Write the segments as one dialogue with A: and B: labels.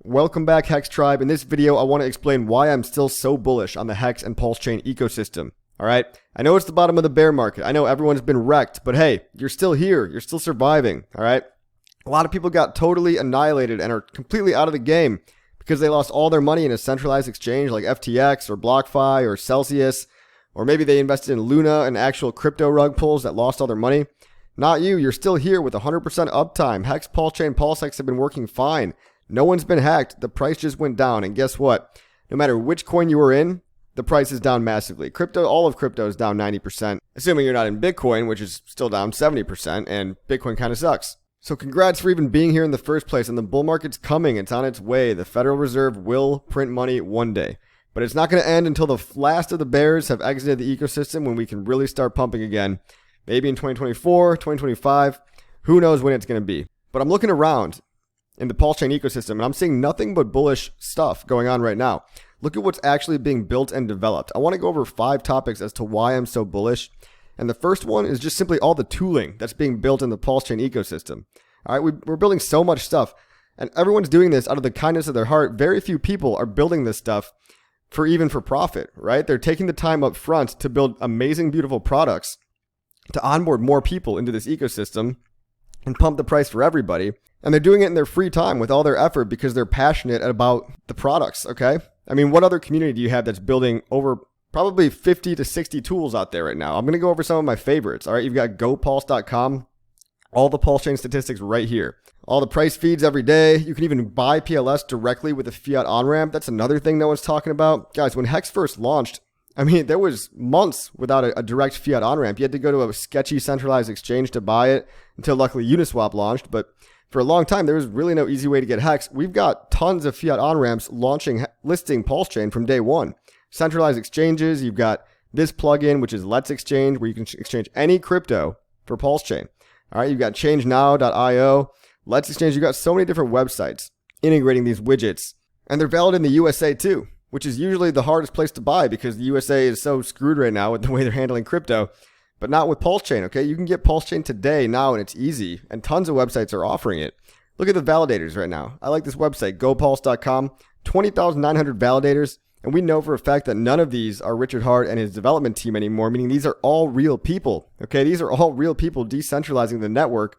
A: Welcome back, Hex Tribe. In this video, I want to explain why I'm still so bullish on the Hex and PulseChain ecosystem. Alright? I know it's the bottom of the bear market. I know everyone's been wrecked, but hey, you're still here. You're still surviving. Alright? A lot of people got totally annihilated and are completely out of the game because they lost all their money in a centralized exchange like FTX or BlockFi or Celsius, or maybe they invested in Luna and actual crypto rug pulls that lost all their money. Not you. You're still here with 100% uptime. Hex, PulseChain, PulseX have been working fine. No one's been hacked. The price just went down. And guess what? No matter which coin you were in, the price is down massively. All of crypto is down 90%. Assuming you're not in Bitcoin, which is still down 70%, and Bitcoin kind of sucks. So congrats for even being here in the first place. And the bull market's coming. It's on its way. The Federal Reserve will print money one day. But it's not going to end until the last of the bears have exited the ecosystem, when we can really start pumping again. Maybe in 2024, 2025, who knows when it's going to be. But I'm looking around in the PulseChain ecosystem, and I'm seeing nothing but bullish stuff going on right now. Look at what's actually being built and developed. I want to go over 5 topics as to why I'm so bullish. And the first one is just simply all the tooling that's being built in the PulseChain ecosystem. All right, we're building so much stuff, and everyone's doing this out of the kindness of their heart. Very few people are building this stuff for profit, right? They're taking the time up front to build amazing, beautiful products, to onboard more people into this ecosystem and pump the price for everybody. And they're doing it in their free time with all their effort because they're passionate about the products, okay? I mean, what other community do you have that's building over probably 50 to 60 tools out there right now? I'm going to go over some of my favorites, all right? You've got GoPulse.com, all the PulseChain statistics right here. All the price feeds every day. You can even buy PLS directly with a fiat on-ramp. That's another thing no one's talking about. Guys, when HEX first launched, I mean, there was months without a direct fiat on-ramp. You had to go to a sketchy centralized exchange to buy it until luckily Uniswap launched. But for a long time, there was really no easy way to get HEX. We've got tons of fiat on-ramps listing PulseChain from day one. Centralized exchanges, you've got this plugin, which is Let's Exchange, where you can exchange any crypto for PulseChain. All right, you've got ChangeNow.io, Let's Exchange. You've got so many different websites integrating these widgets. And they're valid in the USA too, which is usually the hardest place to buy because the USA is so screwed right now with the way they're handling crypto, but not with PulseChain, okay? You can get PulseChain today now, and it's easy, and tons of websites are offering it. Look at the validators right now. I like this website, GoPulse.com, 20,900 validators, and we know for a fact that none of these are Richard Hart and his development team anymore, meaning these are all real people, okay? These are all real people decentralizing the network,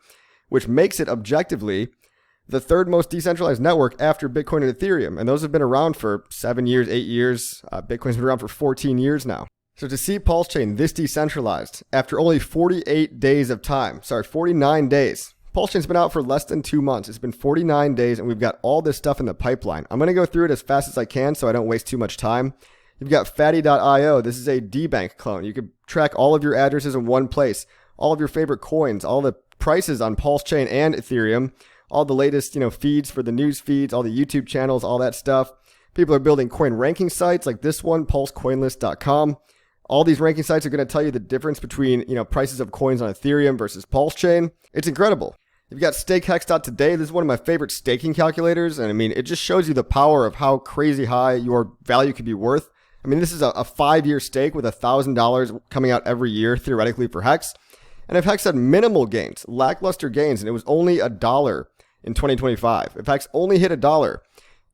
A: which makes it objectively the third most decentralized network after Bitcoin and Ethereum. And those have been around for 7 years, 8 years. Bitcoin's been around for 14 years now. So to see PulseChain this decentralized after only 49 days, PulseChain's been out for less than 2 months. It's been 49 days and we've got all this stuff in the pipeline. I'm going to go through it as fast as I can so I don't waste too much time. You've got Fatty.io. This is a DBank clone. You can track all of your addresses in one place, all of your favorite coins, all the prices on PulseChain and Ethereum, all the latest, feeds for the news feeds, all the YouTube channels, all that stuff. People are building coin ranking sites like this one, pulsecoinlist.com. All these ranking sites are going to tell you the difference between, prices of coins on Ethereum versus PulseChain. It's incredible. You've got stakehex.today. This is one of my favorite staking calculators. And I mean, it just shows you the power of how crazy high your value could be worth. I mean, this is a 5-year stake with $1,000 coming out every year, theoretically, for HEX. And if HEX had minimal gains, lackluster gains, and it was only $1 in 2025, if HEX only hit $1,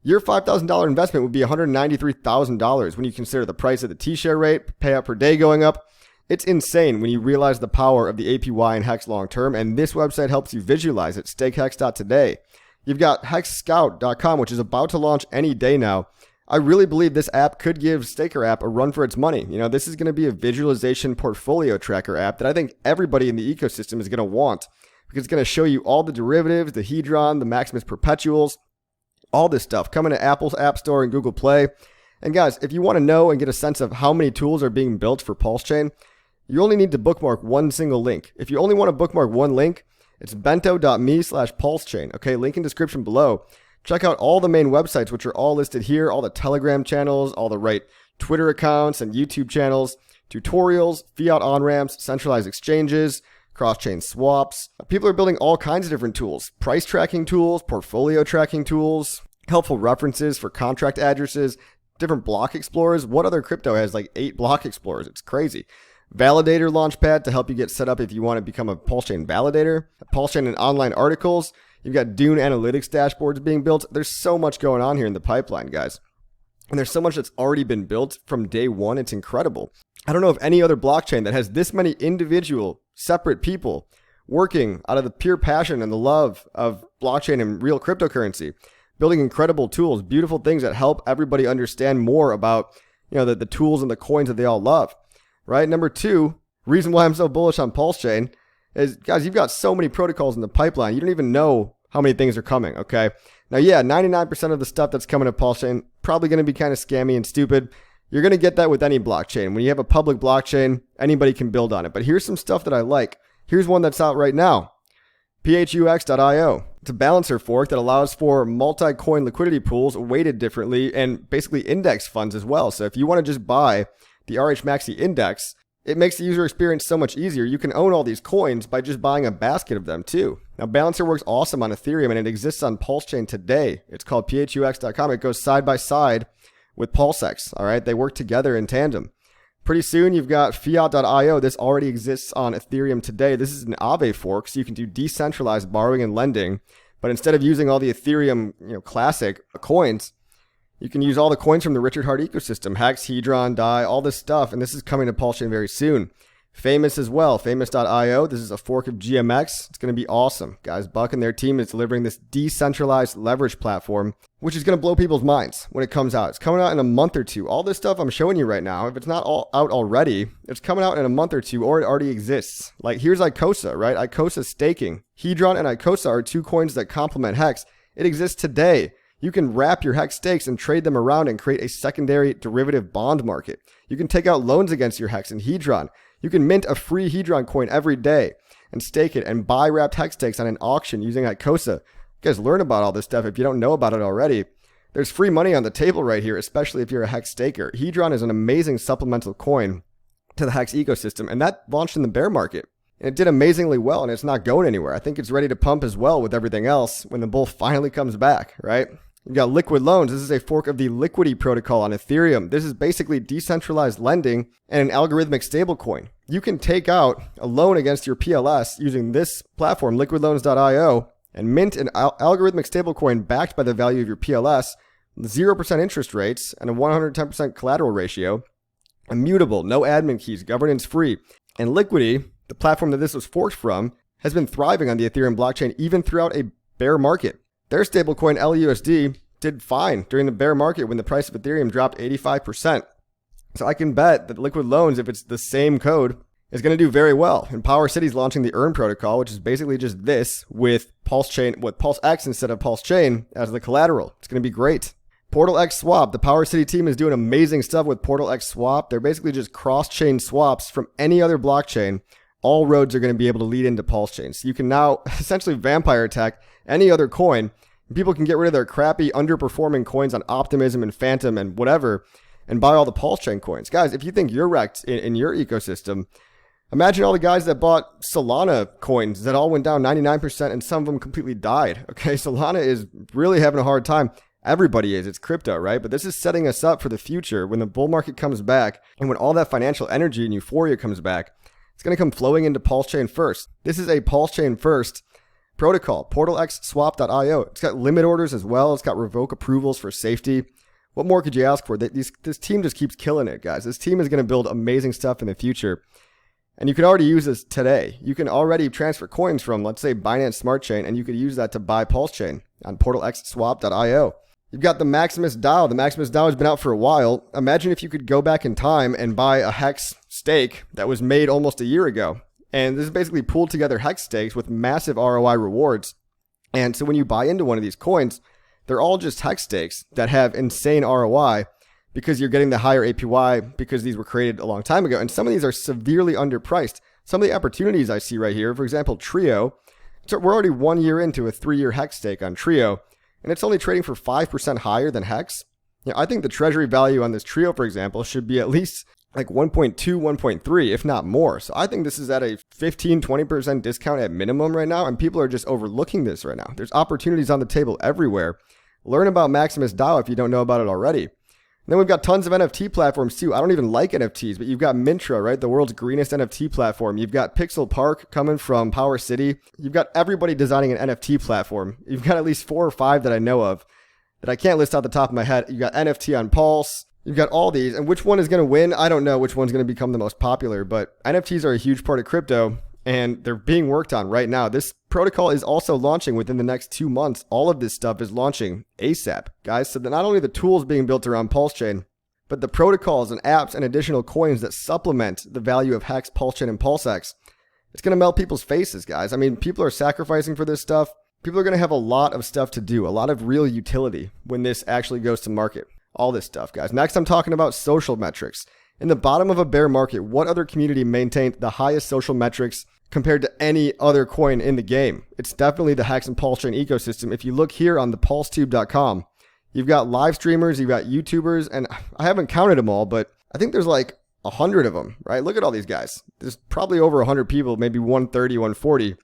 A: your $5,000 investment would be $193,000 when you consider the price of the T-share rate, payout per day going up. It's insane when you realize the power of the APY in HEX long term, and this website helps you visualize it, stakehex.today. You've got hexscout.com, which is about to launch any day now. I really believe this app could give Staker app a run for its money. This is going to be a visualization portfolio tracker app that I think everybody in the ecosystem is going to want, because it's going to show you all the derivatives, the Hedron, the Maximus perpetuals, all this stuff coming to Apple's App Store and Google Play. And guys, if you want to know and get a sense of how many tools are being built for PulseChain, you only need to bookmark one single link. If you only want to bookmark one link, it's bento.me/PulseChain. Okay, link in description below. Check out all the main websites, which are all listed here, all the Telegram channels, all the right Twitter accounts and YouTube channels, tutorials, fiat on-ramps, centralized exchanges, cross-chain swaps. People are building all kinds of different tools, price tracking tools, portfolio tracking tools, helpful references for contract addresses, different block explorers. What other crypto has like 8 block explorers? It's crazy. Validator Launchpad to help you get set up if you want to become a PulseChain validator. PulseChain and online articles. You've got Dune Analytics dashboards being built. There's so much going on here in the pipeline, guys. And there's so much that's already been built from day one. It's incredible. I don't know of any other blockchain that has this many individual, separate people working out of the pure passion and the love of blockchain and real cryptocurrency, building incredible tools, beautiful things that help everybody understand more about, the tools and the coins that they all love, right? Number two, reason why I'm so bullish on PulseChain is, guys, you've got so many protocols in the pipeline. You don't even know how many things are coming, okay? Now, yeah, 99% of the stuff that's coming to PulseChain probably going to be kind of scammy and stupid. You're going to get that with any blockchain. When you have a public blockchain, anybody can build on it. But here's some stuff that I like. Here's one that's out right now, PHUX.io. It's a balancer fork that allows for multi-coin liquidity pools weighted differently and basically index funds as well. So if you want to just buy the RH Maxi index, it makes the user experience so much easier. You can own all these coins by just buying a basket of them too. Now, Balancer works awesome on Ethereum and it exists on PulseChain today. It's called phux.com. It goes side by side with PulseX. All right, they work together in tandem. Pretty soon, you've got Fiat.io. This already exists on Ethereum today. This is an Aave fork, so you can do decentralized borrowing and lending. But instead of using all the Ethereum, classic coins, you can use all the coins from the Richard Heart ecosystem, HEX, Hedron, DAI, all this stuff. And this is coming to PulseChain very soon. Famous as well, Famous.io. This is a fork of GMX. It's going to be awesome. Guys, Buck and their team is delivering this decentralized leverage platform, which is going to blow people's minds when it comes out. It's coming out in a month or two. All this stuff I'm showing you right now, if it's not all out already, it's coming out in a month or two, or it already exists. Like, here's Icosa, right? Icosa staking. Hedron and Icosa are two coins that complement HEX. It exists today. You can wrap your HEX stakes and trade them around and create a secondary derivative bond market. You can take out loans against your HEX and Hedron. You can mint a free Hedron coin every day and stake it and buy wrapped HEX stakes on an auction using Icosa. You guys learn about all this stuff if you don't know about it already. There's free money on the table right here, especially if you're a HEX staker. Hedron is an amazing supplemental coin to the HEX ecosystem, and that launched in the bear market. And it did amazingly well, and it's not going anywhere. I think it's ready to pump as well with everything else when the bull finally comes back, right? You've got Liquid Loans. This is a fork of the Liquidity protocol on Ethereum. This is basically decentralized lending and an algorithmic stablecoin. You can take out a loan against your PLS using this platform, liquidloans.io, and mint an algorithmic stablecoin backed by the value of your PLS, 0% interest rates, and a 110% collateral ratio. Immutable, no admin keys, governance free. And Liquidity, the platform that this was forked from, has been thriving on the Ethereum blockchain even throughout a bear market. Their stablecoin LUSD did fine during the bear market when the price of Ethereum dropped 85%. So I can bet that Liquid Loans, if it's the same code, is going to do very well. And Power City's launching the Earn protocol, which is basically just this with PulseChain, with PulseX instead of PulseChain as the collateral. It's going to be great. PortalX Swap. The Power City team is doing amazing stuff with PortalX Swap. They're basically just cross-chain swaps from any other blockchain. All roads are going to be able to lead into PulseChain. So you can now essentially vampire attack any other coin. People can get rid of their crappy, underperforming coins on Optimism and Phantom and whatever, and buy all the PulseChain coins. Guys, if you think you're wrecked in your ecosystem, imagine all the guys that bought Solana coins that all went down 99% and some of them completely died. Okay, Solana is really having a hard time. Everybody is. It's crypto, right? But this is setting us up for the future when the bull market comes back and when all that financial energy and euphoria comes back. It's going to come flowing into PulseChain first. This is a PulseChain first protocol, portalxswap.io. It's got limit orders as well. It's got revoke approvals for safety. What more could you ask for? This team just keeps killing it, guys. This team is going to build amazing stuff in the future. And you can already use this today. You can already transfer coins from, let's say, Binance Smart Chain, and you could use that to buy PulseChain on portalxswap.io. You've got the Maximus Dial. The Maximus Dial has been out for a while. Imagine if you could go back in time and buy a HEX stake that was made almost a year ago. And this is basically pooled together HEX stakes with massive ROI rewards. And so when you buy into one of these coins, they're all just HEX stakes that have insane ROI because you're getting the higher APY because these were created a long time ago. And some of these are severely underpriced. Some of the opportunities I see right here, for example, Trio. So we're already 1 year into a 3-year HEX stake on Trio, and it's only trading for 5% higher than HEX. I think the treasury value on this Trio, for example, should be at least like 1.2, 1.3, if not more. So I think this is at a 15, 20% discount at minimum right now, and people are just overlooking this right now. There's opportunities on the table everywhere. Learn about Maximus Dial if you don't know about it already. then we've got tons of NFT platforms too. I don't even like NFTs, but you've got Mintra, right? The world's greenest NFT platform. You've got Pixel Park coming from Power City. You've got everybody designing an NFT platform. You've got at least 4 or 5 that I know of that I can't list out the top of my head. You've got NFT on Pulse. You've got all these. And which one is going to win? I don't know which one's going to become the most popular, but NFTs are a huge part of crypto and they're being worked on right now. This protocol is also launching within the next 2 months. All of this stuff is launching ASAP, guys. So that not only the tools being built around PulseChain, but the protocols and apps and additional coins that supplement the value of HEX, PulseChain, and PulseX. It's going to melt people's faces, guys. I mean, people are sacrificing for this stuff. People are going to have a lot of stuff to do, a lot of real utility when this actually goes to market. All this stuff, guys. Next, I'm talking about social metrics. In the bottom of a bear market, what other community maintained the highest social metrics compared to any other coin in the game? It's definitely the HEX and PulseChain ecosystem. If you look here on the pulsetube.com, you've got live streamers, you've got YouTubers, and I haven't counted them all, but I think there's like 100 of them, right? Look at all these guys. There's probably over 100 people, maybe 130, 140.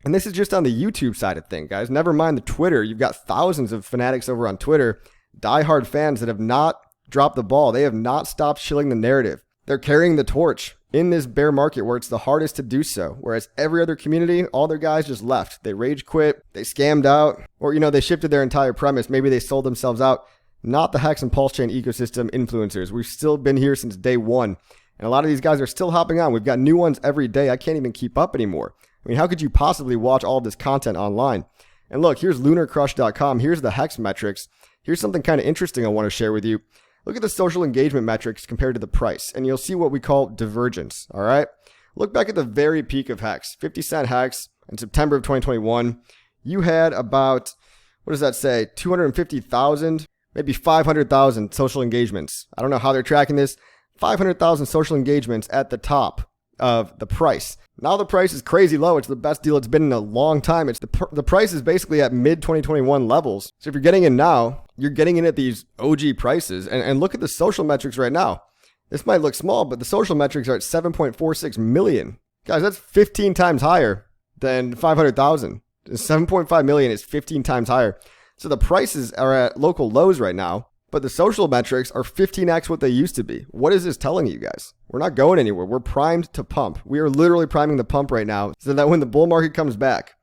A: And this is just on the YouTube side of things, guys. Never mind the Twitter. You've got thousands of fanatics over on Twitter, diehard fans that have not dropped the ball. They have not stopped shilling the narrative. They're carrying the torch in this bear market where it's the hardest to do so. Whereas every other community, all their guys just left. They rage quit, they scammed out, or, they shifted their entire premise. Maybe they sold themselves out. Not the HEX and PulseChain ecosystem influencers. We've still been here since day one. And a lot of these guys are still hopping on. We've got new ones every day. I can't even keep up anymore. I mean, how could you possibly watch all of this content online? And look, here's lunarcrush.com. Here's the HEX metrics. Here's something kind of interesting I want to share with you. Look at the social engagement metrics compared to the price, and you'll see what we call divergence, all right? Look back at the very peak of HEX, 50-cent HEX in September of 2021. You had about, what does that say, 250,000, maybe 500,000 social engagements. I don't know how they're tracking this. 500,000 social engagements at the top of the price. Now the price is crazy low. It's the best deal it's been in a long time. It's the price is basically at mid-2021 levels. So if you're getting in now, you're getting in at these OG prices. And look at the social metrics right now. This might look small, but the social metrics are at 7.46 million. Guys, that's 15 times higher than 500,000. 7.5 million is 15 times higher. So the prices are at local lows right now, but the social metrics are 15x what they used to be. What is this telling you guys? We're not going anywhere. We're primed to pump. We are literally priming the pump right now so that when the bull market comes back,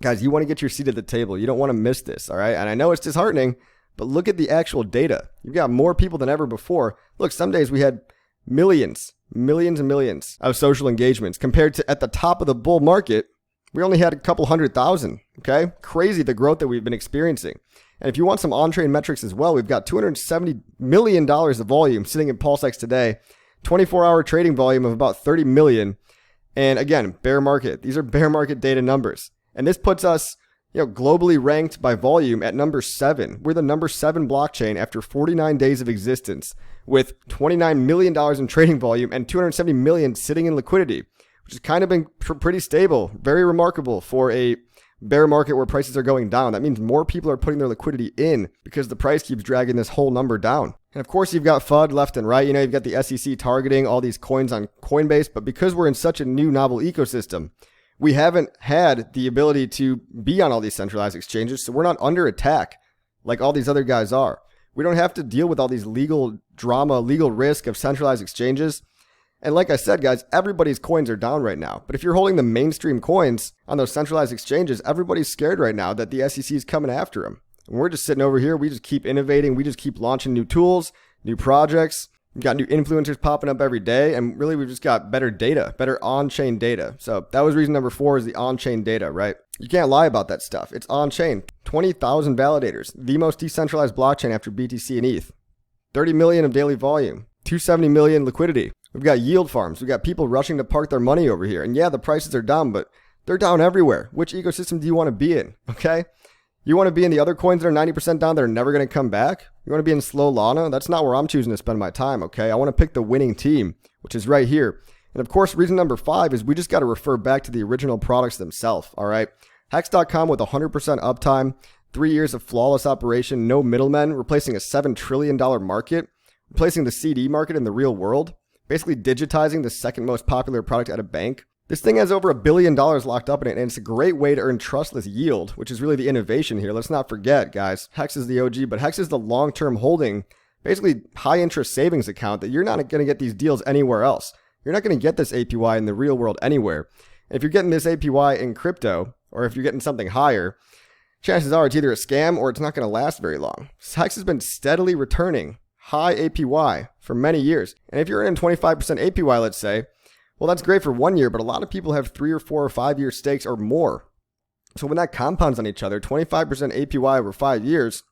A: guys, you want to get your seat at the table. You don't want to miss this, all right? And I know it's disheartening, but look at the actual data. You've got more people than ever before. Look, some days we had millions and millions of social engagements compared to at the top of the bull market, we only had a couple 100,000, okay? Crazy the growth that we've been experiencing. And if you want some on-chain metrics as well, we've got $270 million of volume sitting in PulseX today, 24-hour trading volume of about 30 million. And again, bear market. These are bear market data numbers. And this puts us, globally ranked by volume at number 7. We're the number 7 blockchain after 49 days of existence with $29 million in trading volume and 270 million sitting in liquidity, which has kind of been pretty stable. Very remarkable for a bear market where prices are going down. That means more people are putting their liquidity in because the price keeps dragging this whole number down. And of course, you've got FUD left and right. You've got the SEC targeting all these coins on Coinbase. But because we're in such a new novel ecosystem, we haven't had the ability to be on all these centralized exchanges. So we're not under attack like all these other guys are. We don't have to deal with all these legal drama, legal risk of centralized exchanges. And like I said, guys, everybody's coins are down right now. But if you're holding the mainstream coins on those centralized exchanges, everybody's scared right now that the SEC is coming after them. And we're just sitting over here. We just keep innovating. We just keep launching new tools, new projects. We've got new influencers popping up every day. And really, we've just got better data, better on-chain data. So that was reason number 4 is the on-chain data, right? You can't lie about that stuff. It's on-chain. 20,000 validators. The most decentralized blockchain after BTC and ETH. 30 million of daily volume. 270 million liquidity. We've got yield farms. We've got people rushing to park their money over here. And yeah, the prices are down, but they're down everywhere. Which ecosystem do you want to be in? Okay? You want to be in the other coins that are 90% down that are never going to come back? You want to be in slow Lana? That's not where I'm choosing to spend my time, okay? I want to pick the winning team, which is right here. And of course, reason number 5 is we just got to refer back to the original products themselves, all right? Hex.com with 100% uptime, 3 years of flawless operation, no middlemen, replacing a $7 trillion market, replacing the CD market in the real world. Basically digitizing the second most popular product at a bank. This thing has over $1 billion locked up in it, and it's a great way to earn trustless yield, which is really the innovation here. Let's not forget, guys, HEX is the OG, but HEX is the long-term holding basically high interest savings account that you're not going to get these deals anywhere else. You're not going to get this APY in the real world anywhere. And if you're getting this APY in crypto, or if you're getting something higher, chances are it's either a scam or it's not going to last very long. HEX has been steadily returning high APY for many years. And if you're earning 25% APY, let's say, well, that's great for 1 year, but a lot of people have 3 or 4 or 5 year stakes or more. So when that compounds on each other, 25% APY over 5 years,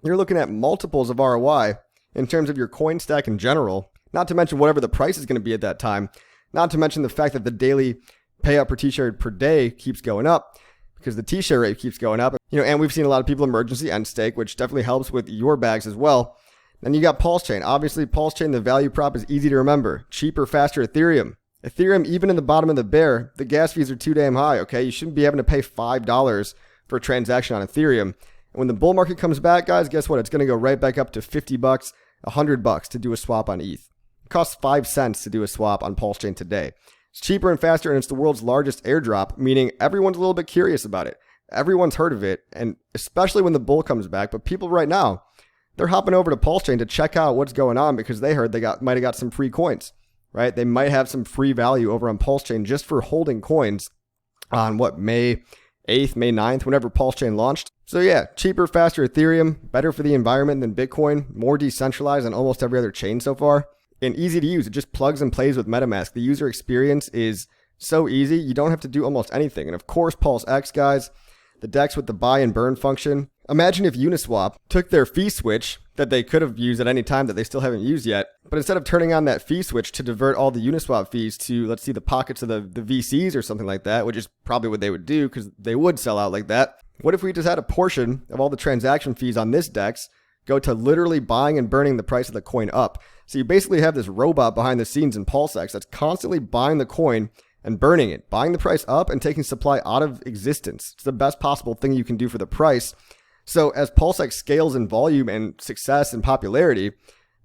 A: you're looking at multiples of ROI in terms of your coin stack in general, not to mention whatever the price is going to be at that time, not to mention the fact that the daily payout per T-share per day keeps going up because the T-share rate keeps going up. And we've seen a lot of people emergency end stake, which definitely helps with your bags as well. Then you got PulseChain. Obviously, PulseChain, the value prop is easy to remember. Cheaper, faster Ethereum. Ethereum, even in the bottom of the bear, the gas fees are too damn high, okay? You shouldn't be having to pay $5 for a transaction on Ethereum. And when the bull market comes back, guys, guess what? It's going to go right back up to $50, $100 to do a swap on ETH. It costs 5 cents to do a swap on PulseChain today. It's cheaper and faster, and it's the world's largest airdrop, meaning everyone's a little bit curious about it. Everyone's heard of it, and especially when the bull comes back. But people right now, they're hopping over to PulseChain to check out what's going on because they heard they might have got some free coins, right? They might have some free value over on PulseChain just for holding coins on May 8th, May 9th, whenever PulseChain launched. So yeah, cheaper, faster Ethereum, better for the environment than Bitcoin, more decentralized than almost every other chain so far, and easy to use. It just plugs and plays with MetaMask. The user experience is so easy. You don't have to do almost anything. And of course, PulseX, guys, the DEX with the buy and burn function. Imagine if Uniswap took their fee switch that they could have used at any time that they still haven't used yet, but instead of turning on that fee switch to divert all the Uniswap fees to, let's see, the pockets of the VCs or something like that, which is probably what they would do because they would sell out like that. What if we just had a portion of all the transaction fees on this DEX go to literally buying and burning the price of the coin up? So you basically have this robot behind the scenes in PulseX that's constantly buying the coin and burning it, buying the price up and taking supply out of existence. It's the best possible thing you can do for the price. So as PulseX scales in volume and success and popularity,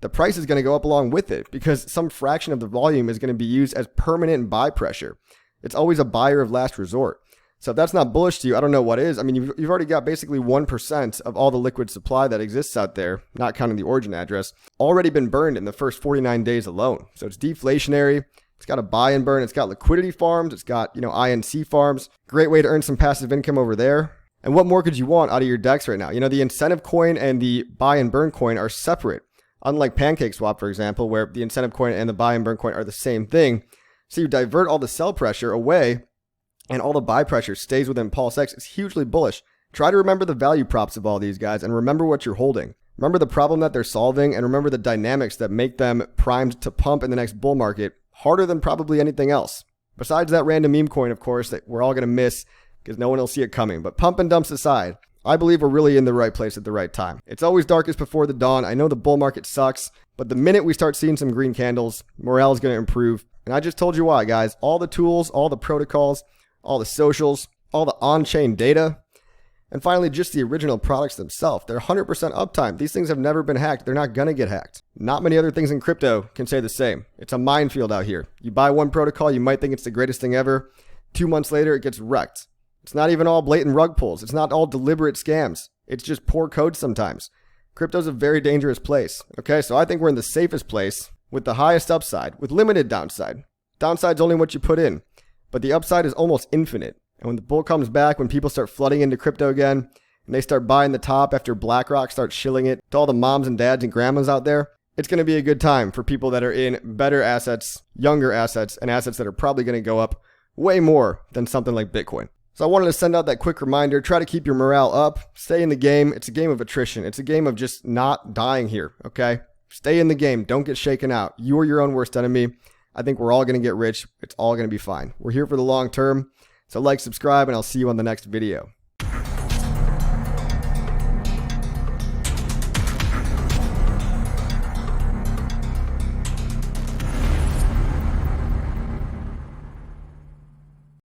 A: the price is going to go up along with it because some fraction of the volume is going to be used as permanent buy pressure. It's always a buyer of last resort. So if that's not bullish to you, I don't know what is. I mean, you've already got basically 1% of all the liquid supply that exists out there, not counting the origin address, already been burned in the first 49 days alone. So it's deflationary. It's got a buy and burn. It's got liquidity farms. It's got, INC farms. Great way to earn some passive income over there. And what more could you want out of your DEX right now? The incentive coin and the buy and burn coin are separate. Unlike PancakeSwap, for example, where the incentive coin and the buy and burn coin are the same thing. So you divert all the sell pressure away and all the buy pressure stays within PulseX. It's hugely bullish. Try to remember the value props of all these guys and remember what you're holding. Remember the problem that they're solving and remember the dynamics that make them primed to pump in the next bull market harder than probably anything else. Besides that random meme coin, of course, that we're all going to miss because no one will see it coming. But pump and dumps aside, I believe we're really in the right place at the right time. It's always darkest before the dawn. I know the bull market sucks, but the minute we start seeing some green candles, morale is going to improve. And I just told you why, guys. All the tools, all the protocols, all the socials, all the on-chain data, and finally, just the original products themselves. They're 100% uptime. These things have never been hacked. They're not going to get hacked. Not many other things in crypto can say the same. It's a minefield out here. You buy one protocol, you might think it's the greatest thing ever. 2 months later, it gets wrecked. It's not even all blatant rug pulls. It's not all deliberate scams. It's just poor code sometimes. Crypto's a very dangerous place. Okay, so I think we're in the safest place with the highest upside, with limited downside. Downside's only what you put in. But the upside is almost infinite. And when the bull comes back, when people start flooding into crypto again, and they start buying the top after BlackRock starts shilling it to all the moms and dads and grandmas out there, it's going to be a good time for people that are in better assets, younger assets, and assets that are probably going to go up way more than something like Bitcoin. So I wanted to send out that quick reminder. Try to keep your morale up. Stay in the game. It's a game of attrition. It's a game of just not dying here, okay? Stay in the game. Don't get shaken out. You are your own worst enemy. I think we're all going to get rich. It's all going to be fine. We're here for the long term. So like, subscribe, and I'll see you on the next video.